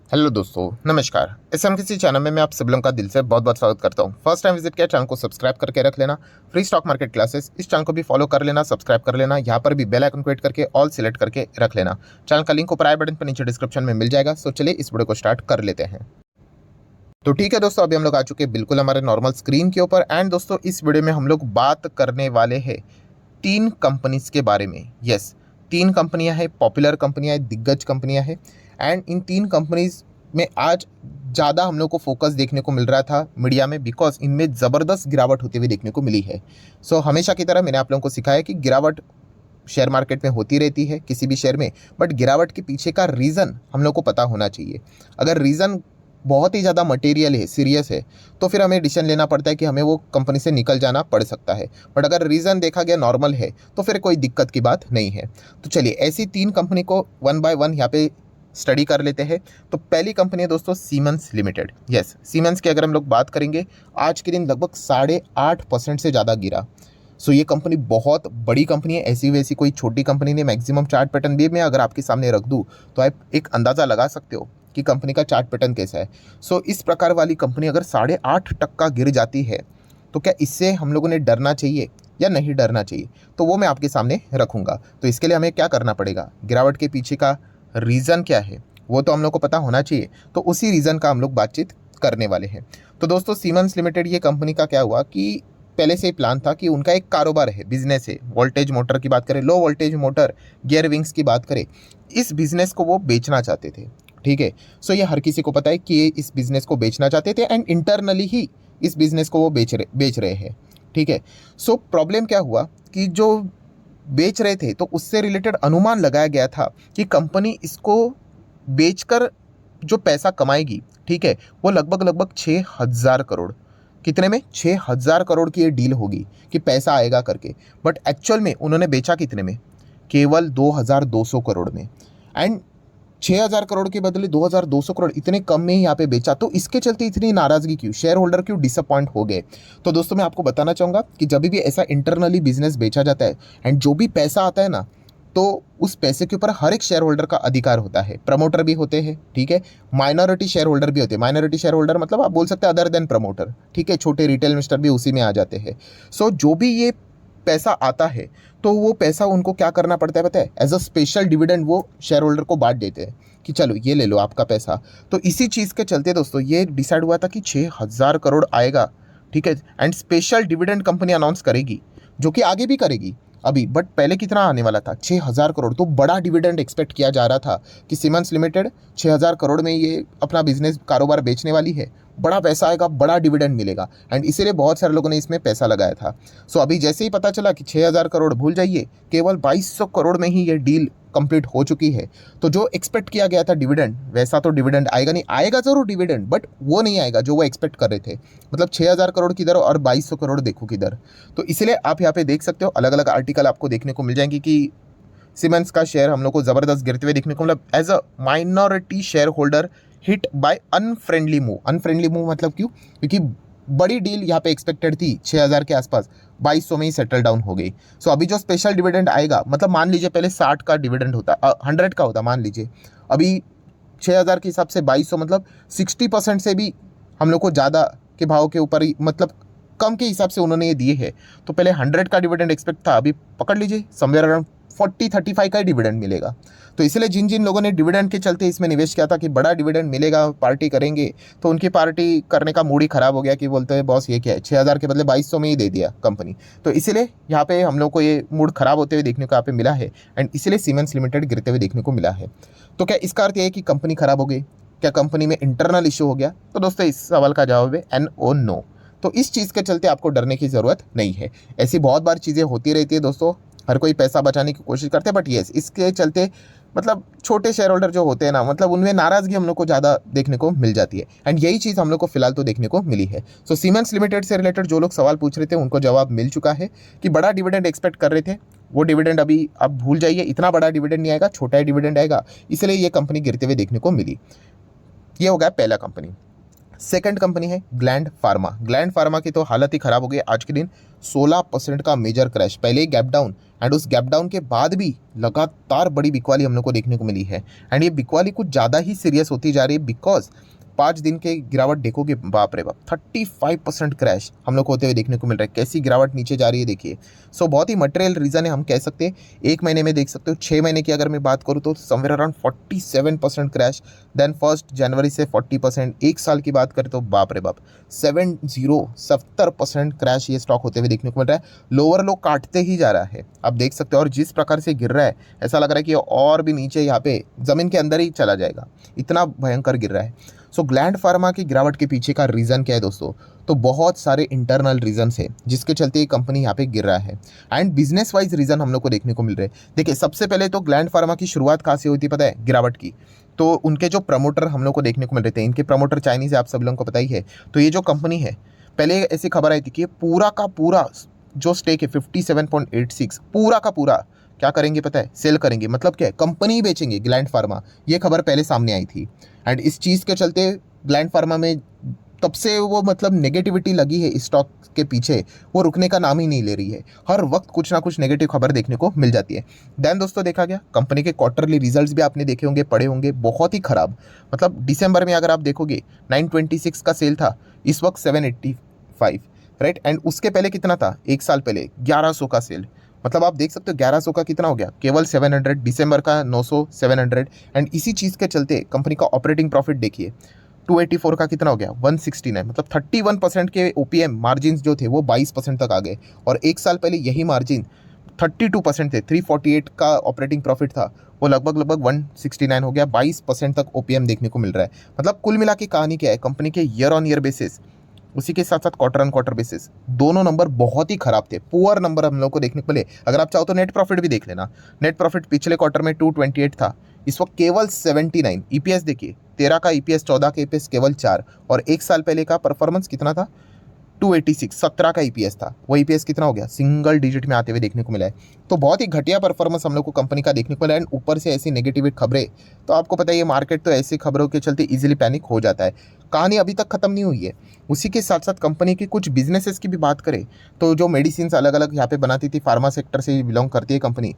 Hello दोस्तों, नमस्कार। किसी चैनल में मैं आप सब लोगों का दिल से बहुत बहुत स्वागत करता हूं। फर्स्ट टाइम विजिट किया चैनल को सब्सक्राइब करके रख लेना। फ्री स्टॉक मार्केट क्लासेस इस चैनल को भी फॉलो कर लेना, सब्सक्राइब कर लेना। यहाँ पर भी बेल आइकन को हिट करके ऑल सिलेक्ट करके रख लेना। चैनल का लिंक ऊपर आई बटन पर नीचे डिस्क्रिप्शन में मिल जाएगा। सो चलिए इस वीडियो को स्टार्ट कर लेते हैं। तो ठीक है दोस्तों, अभी हम लोग आ चुके हैं बिल्कुल हमारे नॉर्मल स्क्रीन के ऊपर। एंड दोस्तों, इस वीडियो में हम लोग बात करने वाले हैं 3 कंपनीज के बारे में। यस, 3 कंपनियां हैं, पॉपुलर कंपनियां हैं, दिग्गज कंपनियां हैं। एंड इन 3 कंपनीज में आज ज़्यादा हम लोग को फोकस देखने को मिल रहा था मीडिया में, बिकॉज इनमें ज़बरदस्त गिरावट होती हुई देखने को मिली है। सो हमेशा की तरह मैंने आप लोगों को सिखाया कि गिरावट शेयर मार्केट में होती रहती है किसी भी शेयर में, बट गिरावट के पीछे का रीज़न हम लोग को पता होना चाहिए। अगर रीज़न बहुत ही ज़्यादा मटेरियल है, सीरियस है, तो फिर हमें डिसीजन लेना पड़ता है कि हमें वो कंपनी से निकल जाना पड़ सकता है। बट अगर रीज़न देखा गया नॉर्मल है तो फिर कोई दिक्कत की बात नहीं है। तो चलिए ऐसी 3 कंपनी को वन बाय वन यहाँ पे स्टडी कर लेते हैं। तो पहली कंपनी है दोस्तों सीमेंस लिमिटेड। यस, सीमेंस की अगर हम लोग बात करेंगे, आज के दिन लगभग 8.5% से ज़्यादा गिरा। सो ये कंपनी बहुत बड़ी कंपनी है, ऐसी वैसी कोई छोटी कंपनी नहीं। मैक्सिमम चार्ट पैटर्न भी मैं अगर आपके सामने रख दूँ तो आप एक अंदाज़ा लगा सकते हो कि कंपनी का चार्ट पैटर्न कैसा है। सो इस प्रकार वाली कंपनी अगर 8.5% गिर जाती है तो क्या इससे हम लोगों ने डरना चाहिए या नहीं डरना चाहिए, तो वो मैं आपके सामने रखूँगा। तो इसके लिए हमें क्या करना पड़ेगा, गिरावट के पीछे का रीज़न क्या है वो तो हम लोग को पता होना चाहिए। तो उसी रीज़न का हम लोग बातचीत करने वाले हैं। तो दोस्तों, सीमेंस लिमिटेड ये कंपनी का क्या हुआ कि पहले से ही प्लान था कि उनका एक कारोबार है, बिजनेस है। वोल्टेज मोटर की बात करें, low voltage motor, gear wings की बात करें, इस बिजनेस को वो बेचना चाहते थे। ठीक है। सो ये हर किसी को पता है कि ये इस बिजनेस को बेचना चाहते थे एंड इंटरनली ही इस बिजनेस को वो बेच रहे हैं। ठीक है। सो प्रॉब्लम क्या हुआ कि जो बेच रहे थे तो उससे रिलेटेड अनुमान लगाया गया था कि कंपनी इसको बेचकर जो पैसा कमाएगी, ठीक है, वो लगभग लगभग 6,000 करोड़, कितने में, 6,000 करोड़ की ये डील होगी कि पैसा आएगा करके। बट एक्चुअल में उन्होंने बेचा कितने में, केवल 2,200 करोड़ में। एंड 6,000 करोड़ के बदले 2,200 करोड़, इतने कम में ही यहाँ पे बेचा। तो इसके चलते इतनी नाराजगी क्यों, शेयर होल्डर क्यों डिसअपॉइंट हो गए। तो दोस्तों, मैं आपको बताना चाहूँगा कि जब भी ऐसा इंटरनली बिजनेस बेचा जाता है एंड जो भी पैसा आता है ना, तो उस पैसे के ऊपर हर एक शेयर होल्डर का अधिकार होता है। प्रमोटर भी होते हैं, ठीक है, माइनॉरिटी शेयर होल्डर भी होते हैं। माइनॉरिटी शेयर होल्डर मतलब आप बोल सकते हैं अदर देन प्रमोटर, ठीक है, छोटे रिटेल इन्वेस्टर भी उसी में आ जाते हैं। सो जो भी ये पैसा आता है तो वो पैसा उनको क्या करना पड़ता है पता है, एज अ स्पेशल डिविडेंड वो शेयर होल्डर को बांट देते हैं कि चलो ये ले लो आपका पैसा। तो इसी चीज़ के चलते दोस्तों ये डिसाइड हुआ था कि 6,000 करोड़ आएगा, ठीक है, and special dividend company announce करेगी, जो कि आगे भी करेगी अभी। बट पहले कितना आने वाला था, 6,000 करोड़। तो बड़ा डिविडेंड एक्सपेक्ट किया जा रहा था कि सीमेंस लिमिटेड 6,000 करोड़ में ये अपना बिजनेस कारोबार बेचने वाली है, बड़ा पैसा आएगा, बड़ा डिविडेंड मिलेगा। एंड इसीलिए बहुत सारे लोगों ने इसमें पैसा लगाया था। सो अभी जैसे ही पता चला कि 6,000 करोड़ भूल जाइए, केवल 2,200 करोड़ में ही ये डील कंप्लीट हो चुकी है। तो जो एक्सपेक्ट किया गया था डिविडेंड, वैसा तो डिविडेंड आएगा नहीं। आएगा जरूर डिविडेंड, बट वो नहीं आएगा जो वो एक्सपेक्ट कर रहे थे। मतलब 6,000 करोड़ की दर और 2,200 करोड़ देखो की दर। तो इसलिए आप यहाँ पे देख सकते हो, अलग अलग आर्टिकल आपको देखने को मिल जाएंगे कि सीमेंस का शेयर हम लोग को ज़बरदस्त गिरते हुए देखने को, मतलब as a minority share holder hit by unfriendly move. Unfriendly move मतलब क्यों, क्योंकि बड़ी डील यहाँ पे एक्सपेक्टेड थी 6,000 के आसपास, 2,200 में ही सेटल डाउन हो गई। सो अभी जो स्पेशल डिविडेंड आएगा, मतलब मान लीजिए पहले 60 का डिविडेंड होता, 100 का होता मान लीजिए, अभी 6,000 के हिसाब से 2,200, मतलब 60% से भी हम लोग को ज़्यादा के भाव के ऊपर ही, मतलब कम के हिसाब से उन्होंने ये दिए हैं। तो पहले 100 का डिविडेंड एक्सपेक्ट था, अभी पकड़ लीजिए समवेयर अराउंड 40-35 का ही डिविडेंड मिलेगा। तो इसलिए जिन जिन लोगों ने डिविडेंड के चलते इसमें निवेश किया था कि बड़ा डिविडेंड मिलेगा, पार्टी करेंगे, तो उनकी पार्टी करने का मूड ही खराब हो गया कि बोलते हैं बॉस ये क्या है, 6,000 के बदले 2,200 में ही दे दिया कंपनी। तो इसीलिए यहाँ पे हम लोग को ये मूड खराब होते हुए देखने को यहाँ पे मिला है एंड इसीलिए सीमेंस लिमिटेड गिरते हुए देखने को मिला है। तो क्या इसका अर्थ यह है कि कंपनी खराब हो गई, क्या कंपनी में इंटरनल इशू हो गया? तो दोस्तों इस सवाल का जवाब है एन ओ नो। तो इस चीज़ के चलते आपको डरने की ज़रूरत नहीं है। ऐसी बहुत बार चीज़ें होती रहती है दोस्तों, हर कोई पैसा बचाने की कोशिश करते हैं, बट येस इसके चलते मतलब छोटे शेयर होल्डर जो होते हैं ना, मतलब उनमें नाराज़गी हम लोग को ज़्यादा देखने को मिल जाती है। एंड यही चीज़ हम लोग को फिलहाल तो देखने को मिली है। सो सीमेंस लिमिटेड से रिलेटेड जो लोग सवाल पूछ रहे थे उनको जवाब मिल चुका है कि बड़ा डिविडेंड एक्सपेक्ट कर रहे थे, वो डिविडेंड अभी आप भूल जाइए, इतना बड़ा डिविडेंड नहीं आएगा, छोटा ही डिविडेंड आएगा। इसलिए ये कंपनी गिरते हुए देखने को मिली। ये हो गया पहला कंपनी। सेकंड कंपनी है ग्लैंड फार्मा। ग्लैंड फार्मा की तो हालत ही खराब हो गई आज के दिन, 16% का मेजर क्रैश, पहले ही गैप डाउन एंड उस गैप डाउन के बाद भी लगातार बड़ी बिकवाली हम लोग को देखने को मिली है। एंड ये बिकवाली कुछ ज़्यादा ही सीरियस होती जा रही है, बिकॉज 5 दिन के गिरावट देखोगे, बाप रे बाप, 35% क्रैश हम लोग को होते हुए देखने को मिल रहा है। कैसी गिरावट नीचे जा रही है देखिए। सो बहुत ही मटेरियल रीज़न है, हम कह सकते हैं। 1 महीने में देख सकते हो, 6 महीने की अगर मैं बात करूँ तो समवेयर अराउंड 47% क्रैश। देन 1 जनवरी से 40%। 1 साल की बात करें तो बाप रे बाप 70% क्रैश ये स्टॉक होते हुए देखने को मिल रहा है। लोअर लो काटते ही जा रहा है, आप देख सकते हो। और जिस प्रकार से गिर रहा है, ऐसा लग रहा है कि और भी नीचे यहाँ पे ज़मीन के अंदर ही चला जाएगा, इतना भयंकर गिर रहा है। सो ग्लैंड फार्मा की गिरावट के पीछे का रीज़न क्या है दोस्तों? तो बहुत सारे इंटरनल रीजंस है जिसके चलते ये कंपनी यहाँ पे गिर रहा है। एंड बिजनेस वाइज रीज़न हम लोग को देखने को मिल रहे हैं। देखिए, सबसे पहले तो ग्लैंड फार्मा की शुरुआत कहाँ से हुई थी पता है? गिरावट की। तो उनके जो प्रमोटर हम लोग को देखने को मिल रहे थे, इनके प्रमोटर चाइनीज़ है, आप सब लोगों को पता ही है। तो ये जो कंपनी है, पहले ऐसी खबर आई थी कि पूरा का पूरा जो स्टेक है 57.86 पूरा का पूरा क्या करेंगे पता है? सेल करेंगे। मतलब क्या है? कंपनी ही बेचेंगे ग्लैंड फार्मा। ये खबर पहले सामने आई थी। एंड इस चीज़ के चलते ग्लैंड फार्मा में तब से वो मतलब नेगेटिविटी लगी है इस स्टॉक के पीछे, वो रुकने का नाम ही नहीं ले रही है। हर वक्त कुछ ना कुछ नेगेटिव खबर देखने को मिल जाती है। देन दोस्तों देखा गया कंपनी के क्वार्टरली रिजल्ट्स भी आपने देखे होंगे, पढ़े होंगे, बहुत ही खराब। मतलब दिसंबर में अगर आप देखोगे 926 का सेल था, इस वक्त 785, राइट। एंड उसके पहले कितना था? 1 साल पहले 1100 का सेल। मतलब आप देख सकते हो 1100 का कितना हो गया? केवल 700। दिसंबर का 900, 700। एंड इसी चीज़ के चलते कंपनी का ऑपरेटिंग प्रॉफिट देखिए 284 का कितना हो गया? 169। मतलब 31% के ओपीएम मार्जिन जो थे वो 22% तक आ गए। और 1 साल पहले यही मार्जिन 32% थे, 348 का ऑपरेटिंग प्रॉफिट था, वो लगभग 169 हो गया। 22% तक ओपीएम देखने को मिल रहा है। मतलब कुल मिला के कहानी क्या है? कंपनी के ईयर ऑन ईयर बेसिस, उसी के साथ साथ क्वार्टर ऑन क्वार्टर बेसिस, दोनों नंबर बहुत ही खराब थे। पुअर नंबर हम लोग को देखने को मिले। अगर आप चाहो तो नेट प्रॉफिट भी देख लेना। नेट प्रॉफिट पिछले क्वार्टर में 228 था, इस वक्त केवल 79। ईपीएस देखिए 13 का ईपीएस, 14 का ईपीएस, केवल 4। और 1 साल पहले का परफॉर्मेंस कितना था? 286, 17 का ईपीएस था, वो ईपीएस कितना हो गया? सिंगल डिजिट में आते हुए देखने को मिला है। तो बहुत ही घटिया परफॉर्मेंस हम लोग को कंपनी का देखने को मिला है। ऊपर से ऐसी नेगेटिव खबरें, तो आपको पता है ये मार्केट तो ऐसी खबरों के चलते इजीली पैनिक हो जाता है। कहानी अभी तक खत्म नहीं हुई है। उसी के साथ साथ कंपनी की कुछ बिजनेसेस की भी बात करें तो जो मेडिसिन अलग अलग यहाँ पे बनाती थी, फार्मा सेक्टर से बिलोंग करती है कंपनी,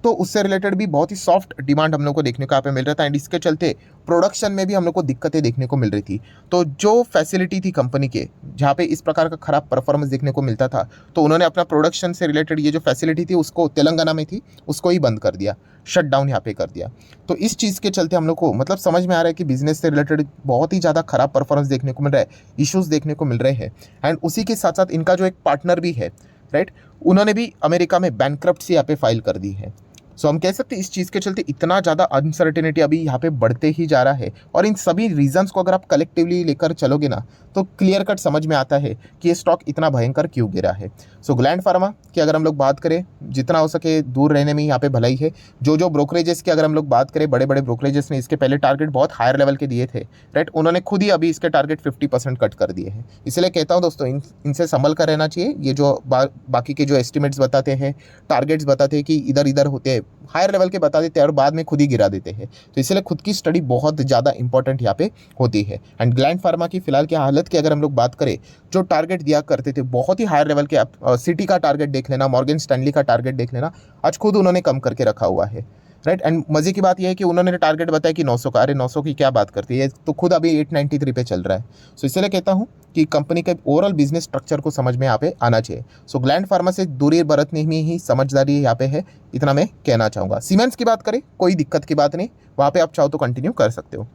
तो उससे रिलेटेड भी बहुत ही सॉफ्ट डिमांड हम लोग को देखने को यहाँ पे मिल रहा था। एंड इसके चलते प्रोडक्शन में भी हम लोग को दिक्कतें देखने को मिल रही थी। तो जो फैसिलिटी थी कंपनी के जहाँ पे इस प्रकार का खराब परफॉर्मेंस देखने को मिलता था, तो उन्होंने अपना प्रोडक्शन से रिलेटेड ये जो फैसिलिटी थी उसको, तेलंगाना में थी, उसको ही बंद कर दिया, शट डाउन यहाँ पे कर दिया। तो इस चीज़ के चलते हम लोग को मतलब समझ में आ रहा है कि बिजनेस से रिलेटेड बहुत ही ज़्यादा खराब परफॉर्मेंस देखने को मिल रहा है, इश्यूज़ देखने को मिल रहे हैं। एंड उसी के साथ साथ इनका जो एक पार्टनर भी है, राइट, उन्होंने भी अमेरिका में बैंकक्रप्सी यहाँ पे फाइल कर दी है। सो हम कह सकते हैं इस चीज़ के चलते इतना ज़्यादा अनसर्टेनिटी अभी यहाँ पे बढ़ते ही जा रहा है। और इन सभी रीजंस को अगर आप कलेक्टिवली लेकर चलोगे ना, तो क्लियर कट समझ में आता है कि ये स्टॉक इतना भयंकर क्यों गिरा है। सो ग्लैंड फार्मा की अगर हम लोग बात करें, जितना हो सके दूर रहने में यहाँ पे भलाई है। जो ब्रोकरेजेस की अगर हम लोग बात करें, बड़े बड़े ब्रोकरेजेस ने इसके पहले टारगेट बहुत हायर लेवल के दिए थे, राइट, उन्होंने खुद ही अभी इसके टारगेट 50% कट कर दिए हैं। इसलिए कहता हूँ दोस्तों, इनसे संभल कर रहना चाहिए। ये जो बाकी के जो एस्टिमेट्स बताते हैं, टारगेट्स बताते हैं कि इधर इधर होते हैं, हायर लेवल के बता देते हैं और बाद में खुद ही गिरा देते हैं। तो इसलिए खुद की स्टडी बहुत ज़्यादा इंपॉर्टेंट यहाँ पे होती है। एंड ग्लैंड फार्मा की फिलहाल की हालत की अगर हम लोग बात करें, जो टारगेट दिया करते थे बहुत ही हायर लेवल के, आप सिटी का टारगेट देख लेना, मॉर्गन स्टैनली का टारगेट देख लेना, आज खुद उन्होंने कम करके रखा हुआ है, राइट। एंड मजे की बात यह है कि उन्होंने टारगेट बताया कि 900 का। अरे 900 की क्या बात करती है, तो खुद अभी 893 पे चल रहा है। सो इसलिए कहता हूँ कि कंपनी के ओवरऑल बिजनेस स्ट्रक्चर को समझ में यहाँ पे आना चाहिए। सो ग्लैंड फार्मा से दूरी बरतने में ही समझदारी यहाँ पे है, इतना मैं कहना चाहूँगा। सीमेंस की बात करें, कोई दिक्कत की बात नहीं, वहाँ पे आप चाहो तो कंटिन्यू कर सकते हो।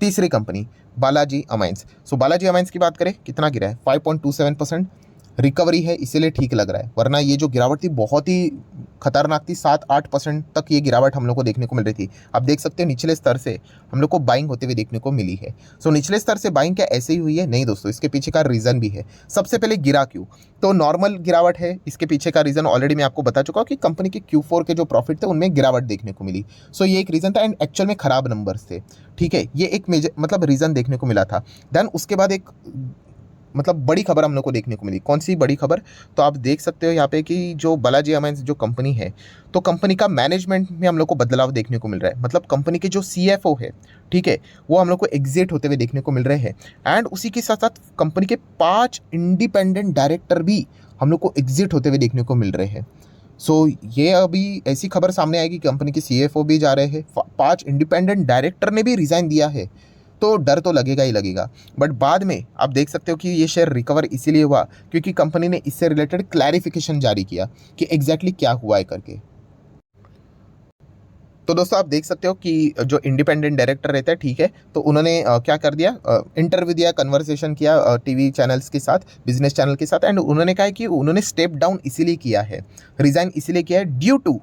तीसरी कंपनी बालाजी अमाइंस। सो बालाजी अमाइंस की बात करें, कितना गिरा है? 5.27% रिकवरी है, इसीलिए ठीक लग रहा है। वरना ये जो गिरावट थी बहुत ही खतरनाक थी, 7-8% तक ये गिरावट हम लोग को देखने को मिल रही थी। आप देख सकते हैं निचले स्तर से हम लोग को बाइंग होते हुए देखने को मिली है। सो निचले स्तर से बाइंग क्या ऐसे ही हुई है? नहीं दोस्तों, इसके पीछे का रीज़न भी है। सबसे पहले गिरा क्यों? तो नॉर्मल गिरावट है, इसके पीछे का रीज़न ऑलरेडी मैं आपको बता चुका हूँ कि कंपनी के Q4 के जो प्रॉफिट थे उनमें गिरावट देखने को मिली। सो ये एक रीज़न था। एंड एक्चुअल में खराब नंबर्स थे, ठीक है, ये एक मेजर मतलब रीज़न देखने को मिला था। देन उसके बाद एक मतलब बड़ी खबर हम लोग को देखने को मिली। कौन सी बड़ी खबर? तो आप देख सकते हो यहाँ पे कि जो बालाजी अमाइंस जो कंपनी है, तो कंपनी का मैनेजमेंट में हम लोग को बदलाव देखने को मिल रहा है। मतलब कंपनी के जो CFO है, ठीक है, वो हम लोग को एग्जिट होते हुए देखने को मिल रहे हैं। एंड उसी के साथ साथ कंपनी के 5 इंडिपेंडेंट डायरेक्टर भी हम लोग को एग्जिट होते हुए देखने को मिल रहे हैं। सो ये अभी ऐसी खबर सामने आएगी, कंपनी के सीएफओ भी जा रहे हैं, 5 इंडिपेंडेंट डायरेक्टर ने भी रिज़ाइन दिया है, तो डर तो लगेगा ही लगेगा। बट बाद में आप देख सकते हो कि ये शेयर रिकवर इसीलिए हुआ क्योंकि कंपनी ने इससे रिलेटेड क्लैरिफिकेशन जारी किया कि एग्जैक्टली क्या हुआ है करके। तो दोस्तों आप देख सकते हो कि जो इंडिपेंडेंट डायरेक्टर रहता है, ठीक है, तो उन्होंने क्या कर दिया, इंटरव्यू दिया, कन्वर्सेशन किया टीवी चैनल्स के साथ, बिजनेस चैनल के साथ, एंड उन्होंने कहा है कि उन्होंने स्टेप डाउन इसीलिए किया है, रिज़ाइन इसीलिए किया है due to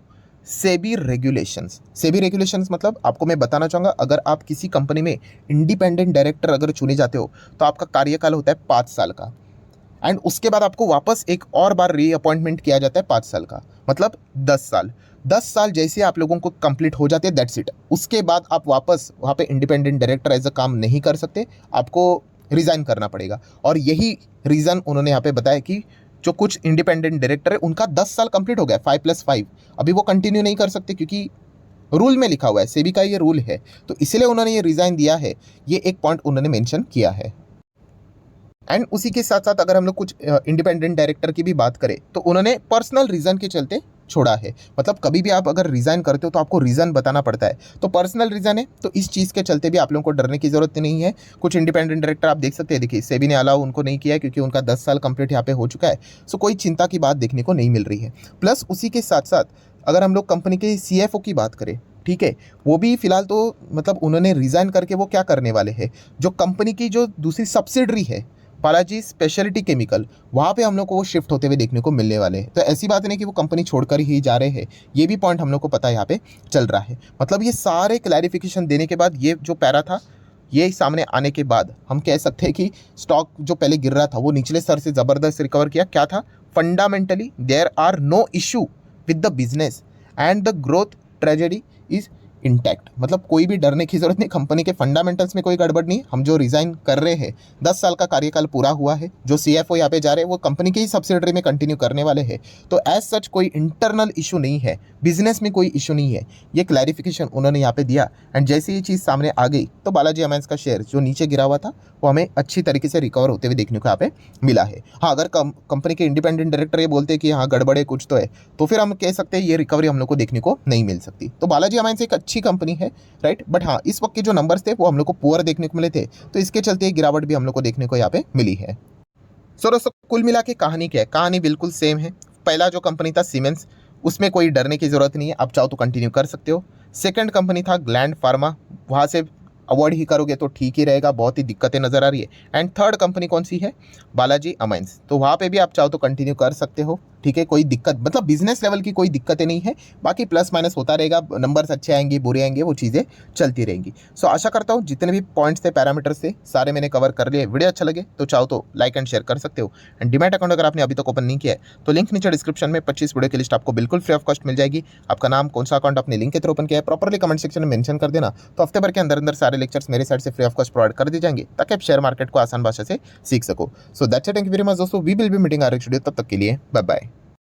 SEBI regulations. SEBI regulations मतलब आपको मैं बताना चाहूँगा, अगर आप किसी कंपनी में इंडिपेंडेंट डायरेक्टर अगर चुने जाते हो तो आपका कार्यकाल होता है 5 साल का, एंड उसके बाद आपको वापस एक और बार रीअपॉइंटमेंट किया जाता है 5 साल का, मतलब 10 साल। 10 साल जैसे आप लोगों को कंप्लीट हो जाते हैं, दैट्स इट। उसके बाद आप वापस वहाँ पे इंडिपेंडेंट डायरेक्टर एज अ काम नहीं कर सकते, आपको रिज़ाइन करना पड़ेगा। और यही रीज़न उन्होंने यहाँ पे बताया कि जो कुछ इंडिपेंडेंट डायरेक्टर है उनका 10 साल कंप्लीट हो गया, 5+5, अभी वो कंटिन्यू नहीं कर सकते क्योंकि रूल में लिखा हुआ है, सेबी का ये रूल है, तो इसीलिए उन्होंने ये रिज़ाइन दिया है। ये एक पॉइंट उन्होंने मेंशन किया है। एंड उसी के साथ साथ अगर हम लोग कुछ इंडिपेंडेंट डायरेक्टर की भी बात करें तो उन्होंने पर्सनल रीज़न के चलते छोड़ा है। मतलब कभी भी आप अगर रिज़ाइन करते हो तो आपको रीज़न बताना पड़ता है, तो पर्सनल रीज़न है, तो इस चीज़ के चलते भी आप लोगों को डरने की ज़रूरत नहीं है। कुछ इंडिपेंडेंट डायरेक्टर आप देख सकते हैं, देखिए सेबी ने अलाउ उनको नहीं किया है क्योंकि उनका 10 साल कंप्लीट यहाँ पे हो चुका है, सो कोई चिंता की बात देखने को नहीं मिल रही है। प्लस उसी के साथ साथ अगर हम लोग कंपनी के सीएफओ की बात करें, ठीक है, वो भी फिलहाल तो मतलब उन्होंने रिज़ाइन करके वो क्या करने वाले हैं, जो कंपनी की जो दूसरी सब्सिडरी है बालाजी स्पेशलिटी केमिकल, वहाँ पे हम लोग को वो शिफ्ट होते हुए देखने को मिलने वाले हैं। तो ऐसी बात नहीं कि वो कंपनी छोड़कर ही जा रहे हैं, ये भी पॉइंट हम लोग को पता है यहाँ पे चल रहा है। मतलब ये सारे क्लैरिफिकेशन देने के बाद ये जो पैरा था, ये सामने आने के बाद हम कह सकते हैं कि स्टॉक जो पहले गिर रहा था वो निचले स्तर से ज़बरदस्त रिकवर किया। क्या था, fundamentally there are no issue with the business and the growth tragedy is intact. मतलब कोई भी डरने की जरूरत नहीं, कंपनी के फंडामेंटल्स में कोई गड़बड़ नहीं। हम जो रिज़ाइन कर रहे हैं, 10 साल का कार्यकाल पूरा हुआ है, जो सीएफओ यहाँ पे जा रहे हैं वो कंपनी के ही सब्सिडरी में कंटिन्यू करने वाले हैं, तो एज सच कोई इंटरनल इशू नहीं है, बिजनेस में कोई इशू नहीं है। ये क्लैरिफिकेशन उन्होंने यहाँ पे दिया, एंड जैसे ये चीज़ सामने आ गई तो बालाजी अमाइंस का शेयर जो नीचे गिरा हुआ था वो हमें अच्छी तरीके से रिकवर होते हुए देखने को यहाँ पे मिला है। हाँ, अगर कंपनी के इंडिपेंडेंट डायरेक्टर ये बोलते हैं कि हाँ गड़बड़ है कुछ तो है, तो फिर हम कह सकते हैं ये रिकवरी हम लोग को देखने को नहीं मिल सकती। तो बालाजी अमाइंस एक अच्छी कंपनी है, राइट, बट हाँ इस वक्त के जो नंबर्स थे वो हम लोग को पुअर देखने को मिले थे, तो इसके चलते गिरावट भी हम लोग को देखने को यहाँ पे मिली है। सो दोस्तों कुल मिला के कहानी क्या है, कहानी बिल्कुल सेम है। पहला जो कंपनी था सीमेंस, उसमें कोई डरने की ज़रूरत नहीं है, आप चाहो तो कंटिन्यू कर सकते हो। सेकंड कंपनी था ग्लैंड फार्मा, वहाँ से अवॉइड ही करोगे तो ठीक ही रहेगा, बहुत ही दिक्कतें नज़र आ रही है। एंड थर्ड कंपनी कौन सी है, बालाजी अमाइंस, तो वहाँ पे भी आप चाहो तो कंटिन्यू कर सकते हो, ठीक है, कोई दिक्कत मतलब बिजनेस लेवल की कोई दिक्कतें नहीं है। बाकी प्लस माइनस होता रहेगा, नंबर्स अच्छे आएंगे बुरे आएंगे, वो चीज़ें चलती रहेंगी। सो आशा करता हूँ जितने भी पॉइंट्स थे, पैरामीटर्स थे, सारे मैंने कवर कर लिए। वीडियो अच्छा लगे तो चाहो तो लाइक एंड शेयर कर सकते हो। एंड डीमैट अकाउंट अगर आपने अभी तक ओपन नहीं किया है तो लिंक नीचे डिस्क्रिप्शन में 25 वीडियो की लिस्ट आपको बिल्कुल फ्री ऑफ कॉस्ट मिल जाएगी। आपका नाम, कौन सा अकाउंट आपने लिंक के थ्रू ओपन किया है, प्रॉपर्ली कमेंट सेक्शन में मेंशन कर देना, तो हफ्ते भर के अंदर अंदर सारे लेक्चर्स मेरे साइड से फ्री ऑफ कॉस्ट प्रोवाइड कर दिए जाएंगे ताकि आप शेयर मार्केट को आसान भाषा से सीख सको। So that's it, thank you very much दोस्तों, we will be meeting our next video, तब तक के लिए बाय बाय।